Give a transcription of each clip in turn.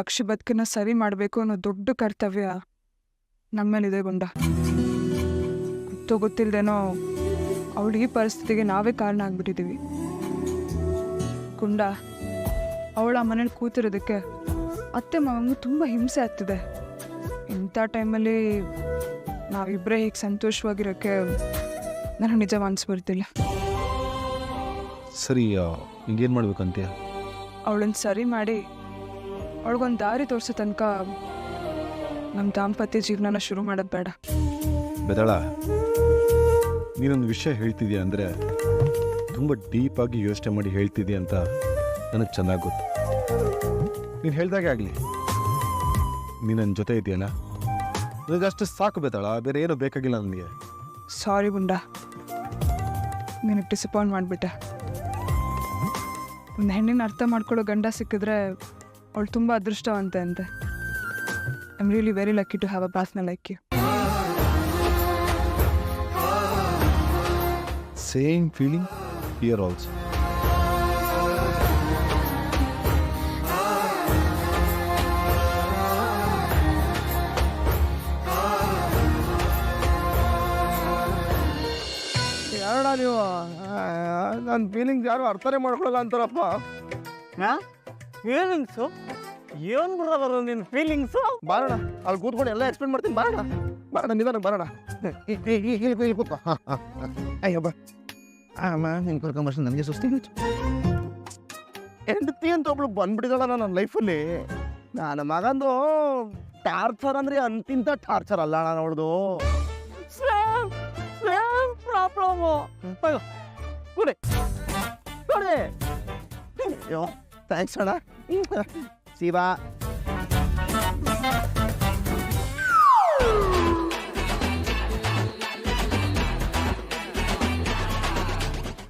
ಅಕ್ಷಿ ಬದುಕನ್ನ ಸರಿ ಮಾಡಬೇಕು ಅನ್ನೋ ದೊಡ್ಡ ಕರ್ತವ್ಯ ನಮ್ಮ ಮೇಲಿದೆ ಗುಂಡ. ಗೊತ್ತಿಲ್ಲದೇನೋ ಅವಳು ಈ ಪರಿಸ್ಥಿತಿಗೆ ನಾವೇ ಕಾರಣ ಆಗ್ಬಿಟ್ಟಿದ್ದೀವಿ. ಗುಂಡ ಅವಳ ಮನೇಲಿ ಕೂತಿರೋದಕ್ಕೆ ಅತ್ತೆ ಮಾವಂಗೂ ತುಂಬ ಹಿಂಸೆ ಆಗ್ತಿದೆ. ಇಂಥ ಟೈಮಲ್ಲಿ ನಾವಿಬ್ಬರೇ ಹೀಗೆ ಸಂತೋಷವಾಗಿರೋಕ್ಕೆ ನನಗೆ ನಿಜ ಮನಸ್ಸು ಬರ್ತಿಲ್ಲ. ಸರಿ, ಹಿಂಗೇನು ಮಾಡ್ಬೇಕಂತೀಯ? ಅವಳನ್ನ ಸರಿ ಮಾಡಿ ಅವಳಿಗೊಂದು ದಾರಿ ತೋರಿಸೋ ತನಕ ನಮ್ಮ ದಾಂಪತ್ಯ ಜೀವನನ ಶುರು ಮಾಡೋದು ಬೇಡ. ಬೆದಳ, ನೀನೊಂದು ವಿಷಯ ಹೇಳ್ತಿದ್ಯಾ ಅಂದರೆ ತುಂಬ ಡೀಪಾಗಿ ಯೋಚನೆ ಮಾಡಿ ಹೇಳ್ತಿದ್ಯಾ ಅಂತ ನನಗೆ ಚೆನ್ನಾಗಿ ಗೊತ್ತು. ನೀನು ಹೇಳ್ದಾಗೆ ಆಗಲಿ, ನೀನು ನನ್ನ ಜೊತೆ ಇದೆಯಲ್ಲ, ನನಗೆ ಅಷ್ಟು ಸಾಕು ಬೆದಳ, ಬೇರೆ ಏನೂ ಬೇಕಾಗಿಲ್ಲ ನನಗೆ. ಸಾರಿ ಗುಂಡ, ನಿನಗೆ ಡಿಸಪಾಯಿಂಟ್ ಮಾಡಿಬಿಟ್ಟೆ. ಒಂದು ಹೆಣ್ಣಿನ ಅರ್ಥ ಮಾಡ್ಕೊಳ್ಳೋ ಗಂಡ ಸಿಕ್ಕಿದ್ರೆ ಅವಳು ತುಂಬ ಅದೃಷ್ಟವಂತೆ ಅಂತೆ. I am really very lucky to have a partner like you. Same feeling here also. ಯಾರಣ್ಣ ನೀವು? ನನ್ನ ಫೀಲಿಂಗ್ಸ್ ಯಾರು ಅರ್ಥನೇ ಮಾಡ್ಕೊಳ್ಳಲ್ಲ ಅಂತಾರಪ್ಪ. ಫೀಲಿಂಗ್ಸು ಏನು ಬರೋದು ನಿನ್ನ ಫೀಲಿಂಗ್ಸು? ಬಾರಣ, ಅಲ್ಲಿ ಕೂತ್ಕೊಂಡು ಎಲ್ಲ ಎಕ್ಸ್ಪ್ಲೇನ್ ಮಾಡ್ತೀನಿ. ಬಾರಣ ನಿಧಾನ ಬಾರಣ. ಇಲ್ಲಿ ಕೂತ್ಕೋ. ಅಯ್ಯಬ್ಬ ಅಮ್ಮ, ನಿನ್ನ ಕರ್ಕೊಂಬರ್ಸಿ ನನಗೆ ಸುಸ್ತಿ ಹೆಂಡತಿ ಅಂತ ಒಬ್ಳು ಬಂದ್ಬಿಟ್ಟಿದ್ದಾಳ ನನ್ನ ಲೈಫಲ್ಲಿ. ನನ್ನ ಮಗಂದು ಟಾರ್ಚರ್ ಅಂದರೆ ಅಂತಿಂತ ಟಾರ್ಚರ್ ಅಲ್ಲ ನಾನು ಅವಳದು. ಪ್ರಾಬ್ಲಮು ಕೊಡಿ ಕೊಡಿ. ಅಯ್ಯೋ ಥ್ಯಾಂಕ್ಸ್ ಅಣ್ಣ. ಶಿವಾ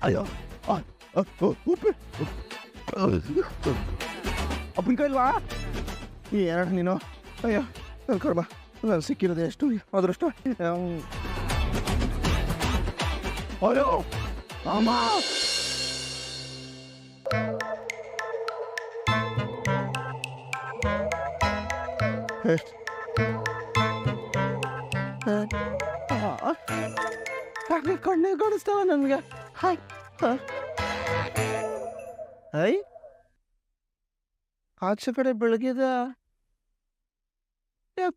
ಅಯ್ಯೋ ಉಪ್ಪಿನಕಾಯಿ ಇಲ್ವಾ? ಎರಡು ನೀನು. ಅಯ್ಯೋ ಕರ್ಮ, ನಾನು ಸಿಕ್ಕಿರೋದು ಎಷ್ಟು ಅದೃಷ್ಟ. ಅಯ್ಯೋ ಅಮ್ಮ, ಕಣ್ಣೇ ಕಾಣಿಸ್ತಾವ ನನಗೆ. ಐ ಆಚೆ ಕಡೆ ಬೆಳಗ್ಗೆದ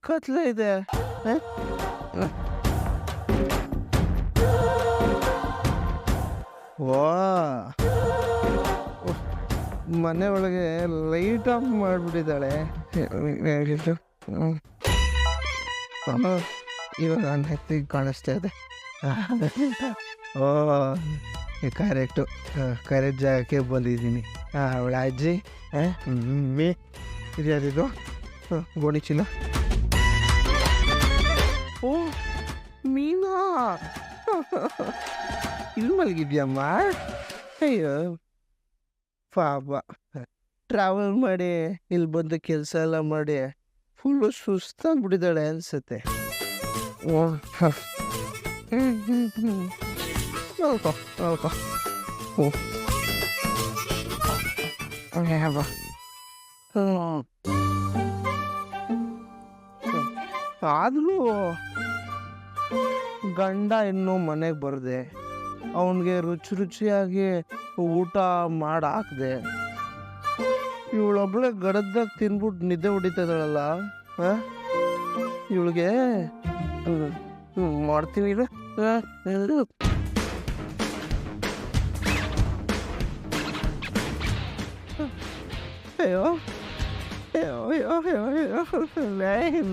ಕತ್ಲೆ ಇದೆ. ವಾ, ಮನೆ ಒಳಗೆ ಲೈಟ್ ಆಫ್ ಮಾಡಿಬಿಟ್ಟಿದ್ದಾಳೆ. ಇವಾಗ ನನ್ನ ಹೆತ್ತಿಗೆ ಕಾಣಿಸ್ತಾ ಇದೆ. ಓ, ಕರೆಕ್ಟು, ಕರೆಕ್ಟ್ ಜಾಗಕ್ಕೆ ಬಂದಿದ್ದೀನಿ. ಅವಳ ಅಜ್ಜಿ ಮೇ ಇದ್ಯಾರಿದು ಗೋಣಿಚೀಲ. ಓ ಮೀನಾ, ಇಲ್ಲಿ ಮಲಗಿದ್ಯಮ್ಮ? ಅಯ್ಯೋ ಪಾಪ, ಟ್ರಾವೆಲ್ ಮಾಡಿ ಇಲ್ಲಿ ಬಂದು ಕೆಲಸ ಎಲ್ಲ ಮಾಡಿ ಫುಲ್ಲು ಸುಸ್ತಾಗ್ಬಿಟ್ಟಿದ್ದಾಳೆ ಅನ್ಸುತ್ತೆ. ಆದ್ರೂ ಗಂಡ ಇನ್ನೂ ಮನೆಗೆ ಬರದೆ ಅವನಿಗೆ ರುಚಿಯಾಗಿ ಊಟ ಮಾಡಿ ಹಾಕ್ದೆ. ಇವಳೊಬ್ಳೆ ಗಡದ್ದಾಗ ತಿನ್ಬಿಟ್ಟು ನಿದ್ದೆ ಹೊಡಿತಿದ್ದಾಳಲ್ಲ. ಇವಳಿಗೆ ಮಾಡ್ತೀನಿ ಇದು. ಅಯ್ಯೋ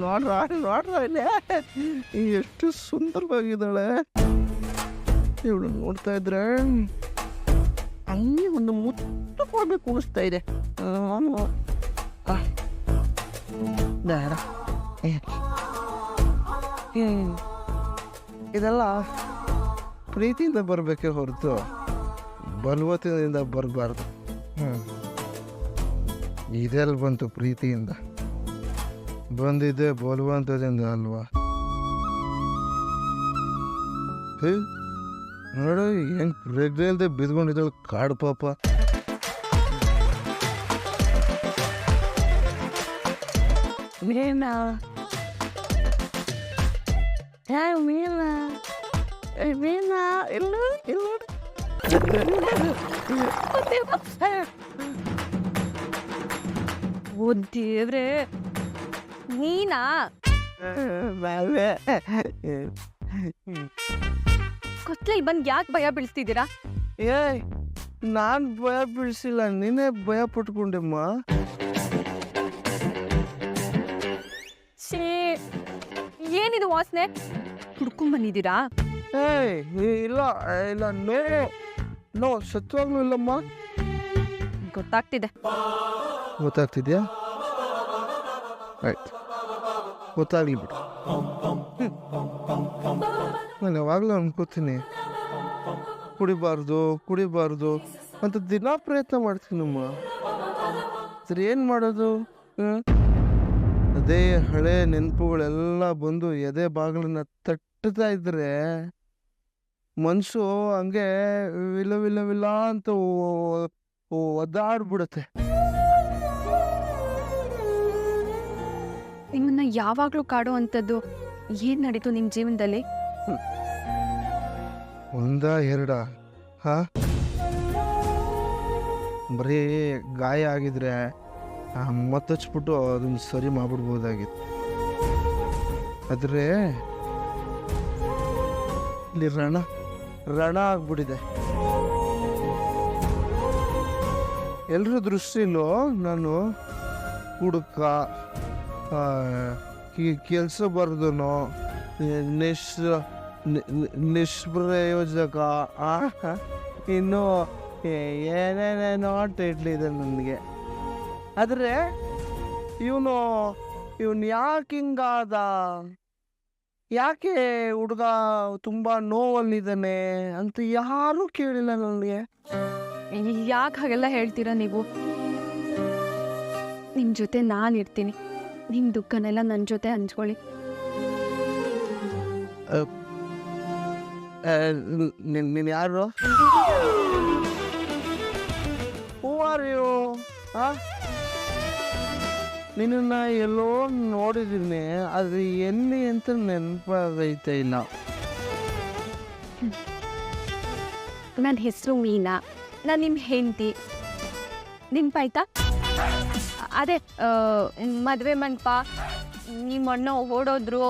ನೋಡ್ರ ಎಷ್ಟು ಸುಂದರವಾಗಿದ್ದಾಳೆ. ಇವಳು ನೋಡ್ತಾ ಇದ್ರೆ ಹಂಗೆ ಒಂದು ಮುತ್ತು ಕೊಡ್ಬೇಕು ಅನಿಸ್ತಾ ಇದೆ. ಇದೆಲ್ಲ ಪ್ರೀತಿಯಿಂದ ಬರಬೇಕೆ ಹೊರತು ಬಲವತ್ತಿನಿಂದ ಬರಬಾರ್ದು. ಇದೆಲ್ಲ ಬಂತು ಪ್ರೀತಿಯಿಂದ, ಬಂದಿದ್ದೆ ಬಲವಂತದಿಂದ ಅಲ್ವಾ? ನೋಡು ಹೆಂಗ್ ಪ್ರಜ್ಞೆ ಇಲ್ದೆ ಬಿದ್ಕೊಂಡಿದ್ದಾಳು ಕಾಡು ಪಾಪ. ಮೀನಾ ಮೀನಾ ಮೀನಾ ಇಲ್ಲ ಇಲ್ಲ ಓ ದೇವ್ರೆ ನೀನಾ ಕೊತ್ಲಲ್ಲಿ ಬಂದು ಯಾಕೆ ಭಯ ಬೀಳಿಸ್ತಿದ್ದೀರಾ? ಏಯ್ ನಾನು ಭಯ ಬೀಳಿಸಿಲ್ಲ, ನೀನೇ ಭಯ ಪಟ್ಕೊಂಡೆಮ್ಮ. ಛೇ ಏನಿದು ವಾಸನೆ? ಹುಡ್ಕೊಂಬಂದಿದ್ದೀರಾ? ಏಯ್ ಇಲ್ಲ ಇಲ್ಲ, ನೋ ನೋ, ಸತ್ವಾಗ್ಲೂ ಇಲ್ಲಮ್ಮ. ಗೊತ್ತಾಗ್ತಿದೆ. ಗೊತ್ತಾಗ್ತಿದ್ಯಾ? ಆಯ್ತು, ಗೊತ್ತಾಗ್ಲಿ ಬಿಡು. ನಾನು ಯಾವಾಗಲೂ ಅನ್ಕೋತೀನಿ ಕುಡಿಬಾರ್ದು ಅಂತ ದಿನ ಪ್ರಯತ್ನ ಮಾಡ್ತೀನಮ್ಮ. ಸರಿ, ಏನು ಮಾಡೋದು? ಅದೇ ಹಳೆ ನೆನಪುಗಳೆಲ್ಲ ಬಂದು ಎದೆ ಬಾಗಿಲನ್ನ ತಟ್ಟುತ್ತಾ ಇದ್ರೆ ಮನಸ್ಸು ಹಂಗೆ ವಿಲ ವಿಲ ವಿಲ ಅಂತ ಒದ್ದಾಡ್ಬಿಡುತ್ತೆ. ನಿಮ್ಮನ್ನ ಯಾವಾಗಲೂ ಕಾಡೋ ಅಂಥದ್ದು ಏನು ನಡೀತು ನಿಮ್ಮ ಜೀವನದಲ್ಲಿ? ಒಂದ ಎರಡ ಬರೀ ಗಾಯ ಆಗಿದ್ರೆ ಮತ್ತಚ್ಬಿಟ್ಟು ಅದನ್ನ ಸರಿ ಮಾಡ್ಬಿಡ್ಬೋದಾಗಿತ್ತು. ಆದರೆ ಇಲ್ಲಿ ರಣ ಆಗ್ಬಿಟ್ಟಿದೆ. ಎಲ್ರ ದೃಷ್ಟಿಲೂ ನಾನು ಹುಡುಕ, ಕೆಲಸ ಬರ್ದನೋ, ನಿಷ್ಪ್ರಯೋಜಕ, ಇನ್ನು ಏನೇನೇನೋ ಟೈಟ್ಲಿದೆ ನನಗೆ. ಆದರೆ ಇವನು ಯಾಕೆ ಹಿಂಗಾದ, ಯಾಕೆ ಹುಡುಗ ತುಂಬ ನೋವಲ್ಲಿದ್ದಾನೆ ಅಂತ ಯಾರೂ ಕೇಳಿಲ್ಲ ನನಗೆ. ಯಾಕೆ ಹಾಗೆಲ್ಲ ಹೇಳ್ತೀರಾ ನೀವು? ನಿಮ್ಮ ಜೊತೆ ನಾನು ಇರ್ತೀನಿ, ನಿಮ್ಮ ದುಃಖನೆಲ್ಲ ನನ್ನ ಜೊತೆ ಹಂಚ್ಕೊಳ್ಳಿ. ನೀನು ಯಾರು? Who are you? ನಿನ್ನ ಎಲ್ಲೋ ನೋಡಿದ್ದೀನಿ, ಅದು ಎಲ್ಲಿ ಅಂತ ನೆನಪಾಗೈತೆ ಇಲ್ಲ. ನನ್ನ ಹೆಸರು ಮೀನಾ, ನಾನು ನಿಮ್ಮ ಹೆಂಡತಿ. ನೆನಪಾಯ್ತಾ? ಅದೇ ಮದುವೆ ಮಂಟಪ, ನಿಮ್ಮ ಅಣ್ಣ ಓಡೋದ್ರು,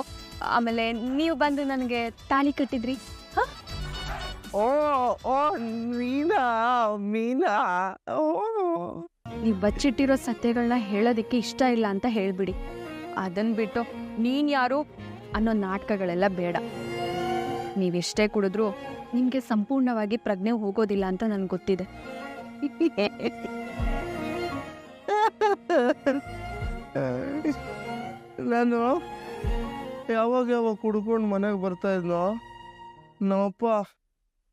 ಆಮೇಲೆ ನೀವು ಬಂದು ನನಗೆ ತಾಳಿ ಕಟ್ಟಿದ್ರಿ. ಓ ಓ ಮೀನಾ ಮೀನಾ, ಓ ನೀವು ಬಚ್ಚಿಟ್ಟಿರೋ ಸತ್ಯಗಳನ್ನ ಹೇಳೋದಕ್ಕೆ ಇಷ್ಟ ಇಲ್ಲ ಅಂತ ಹೇಳ್ಬಿಡಿ. ಅದನ್ನು ಬಿಟ್ಟು ನೀನು ಯಾರು ಅನ್ನೋ ನಾಟಕಗಳೆಲ್ಲ ಬೇಡ. ನೀವೆಷ್ಟೇ ಕುಡಿದ್ರೂ ನಿಮಗೆ ಸಂಪೂರ್ಣವಾಗಿ ಪ್ರಜ್ಞೆ ಹೋಗೋದಿಲ್ಲ ಅಂತ ನನಗೆ ಗೊತ್ತಿದೆ. ನಾನು ಯಾವಾಗ ಕುಡ್ಕೊಂಡು ಮನೆಗೆ ಬರ್ತಾ ಇದ್ನೋ, ನಮ್ಮಪ್ಪ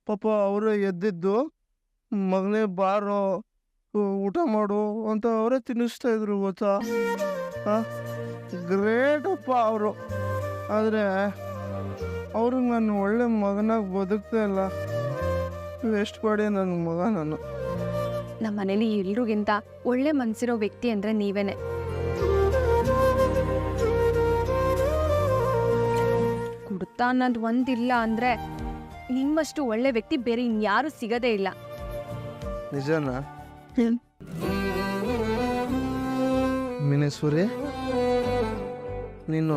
ಪಾಪ ಅವರೇ ಎದ್ದಿದ್ದು, ಮಗನೇ ಬಾರೋ ಊಟ ಮಾಡು ಅಂತ ಅವರೇ ತಿನ್ನಿಸ್ತಾ ಇದ್ರು, ಗೊತ್ತಾ? ಗ್ರೇಟ್ ಅಪ್ಪ ಅವರು. ಆದರೆ ಅವ್ರಿಗೆ ನಾನು ಒಳ್ಳೆ ಮಗನಾಗಿ ಬದುಕ್ತಾ ಇಲ್ಲ. ವೇಸ್ಟ್ ಮಾಡಿ ನನ್ನ ಮಗ ನಾನು. ನಮ್ಮ ಮನೇಲಿ ಎಲ್ರಿಗಿಂತ ಒಳ್ಳೆ ಮನಸ್ಸಿರೋ ವ್ಯಕ್ತಿ ಅಂದರೆ ನೀವೇನೆ. ಕುಡ್ತಾ ಅನ್ನೋದು ಒಂದಿಲ್ಲ ಅಂದರೆ ನಿಮ್ಮಷ್ಟು ಒಳ್ಳೆ ವ್ಯಕ್ತಿ ಬೇರೆ ಇನ್ಯಾರೂ ಸಿಗೋದೇ ಇಲ್ಲ. ನಿಜನಾ? ಮೀನೇಶ್ವರಿ, ನೀನು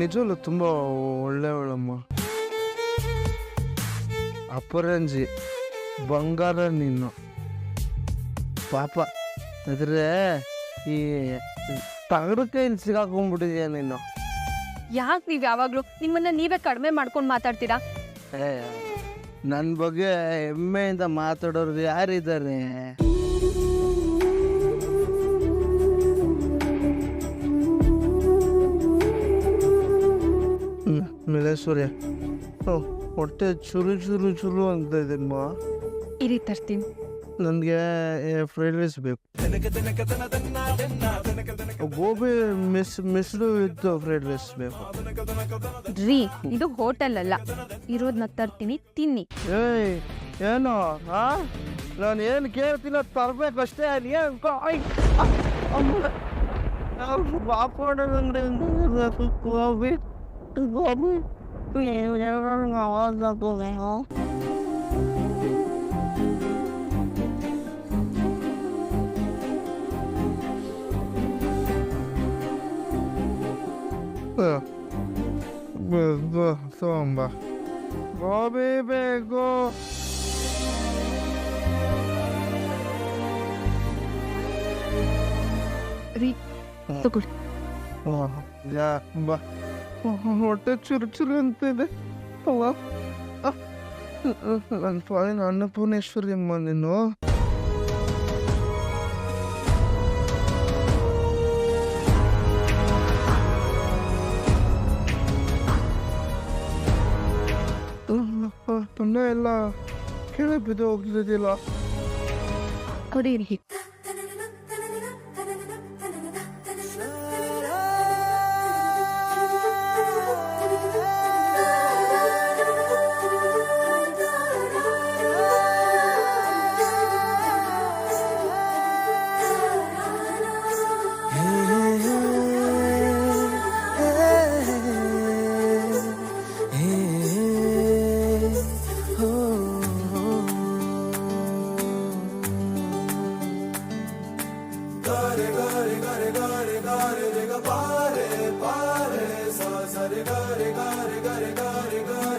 ನಿಜವಲ್ಲೂ ತುಂಬ ಒಳ್ಳೆಯವಳಮ್ಮ. ಅಪರಂಜಿ ಬಂಗಾರ ನೀನು. ಪಾಪ ಆದರೆ ಈ ತಗಡ ಕೈಲಿ ಸಿಗಾಕೊಂಡ್ಬಿಟ್ಟಿದ್ಯಾ ನೀನು. ಯಾಕೆ ನೀವು ಯಾವಾಗಲೂ ನಿಮ್ಮನ್ನ ನೀವೇ ಕಡಿಮೆ ಮಾಡ್ಕೊಂಡು ಮಾತಾಡ್ತೀರಾ? ನನ್ನ ಬಗ್ಗೆ ಹೆಮ್ಮೆಯಿಂದ ಮಾತಾಡೋರು ಯಾರಿದ್ದಾರೆ? ಮೀನೇಶ್ವರಿ, ಹೊಟ್ಟೆ ಚುರು ಅಂತ ಇದೆಮ್ಮ. ಇರಿ ತರ್ತೀನಿ. ನನಗೆ ಫ್ರೈಡ್ ರೈಸ್ ಬೇಕು. ಗೋಬಿ ಮಿಸ್ಡು ಇತ್ತು ಫ್ರೈಡ್ ರೈಸ್ ಬೇಕು. ರೀ, ಇದು ಹೋಟೆಲ್ ಅಲ್ಲ, ಇರೋದನ್ನ ತರ್ತೀನಿ, ತಿನ್ನಿ. ಏಯ್ ಏನೋ ನಾನು ಏನು ಕೇಳ್ತೀನಿ ತರಬೇಕಷ್ಟೇ. ಪಾಪಡಂದ್ರೆ ಗೋಬಿ ಗೋಬಿ ಆವಾಜ್ ಹಾಕೋದೆ ಸೋಂಬ ಗೋಬಿ ಬೇಕು ರೀ ತಗೊಳ್ಳಿ. ಹೊಟ್ಟೆ ಚುರು ಚುರು ಅಂತಿದೆ ಅವ್ವ ನನ್ನ ಪಾಲಿನ ಅನ್ನಪೂರ್ಣೇಶ್ವರಿ ಅಮ್ಮ ನೀನು ತೊಂದರೆ ಎಲ್ಲ ಕೆಳಗೆ ಬಿದ್ದು ಹೋಗ್ತಿದ್ದಿಲ್ಲ ಕುಡೀರಿ. Pare, pare, sa, sa, re, ga, re, ga, re, ga, re, ga, re, ga.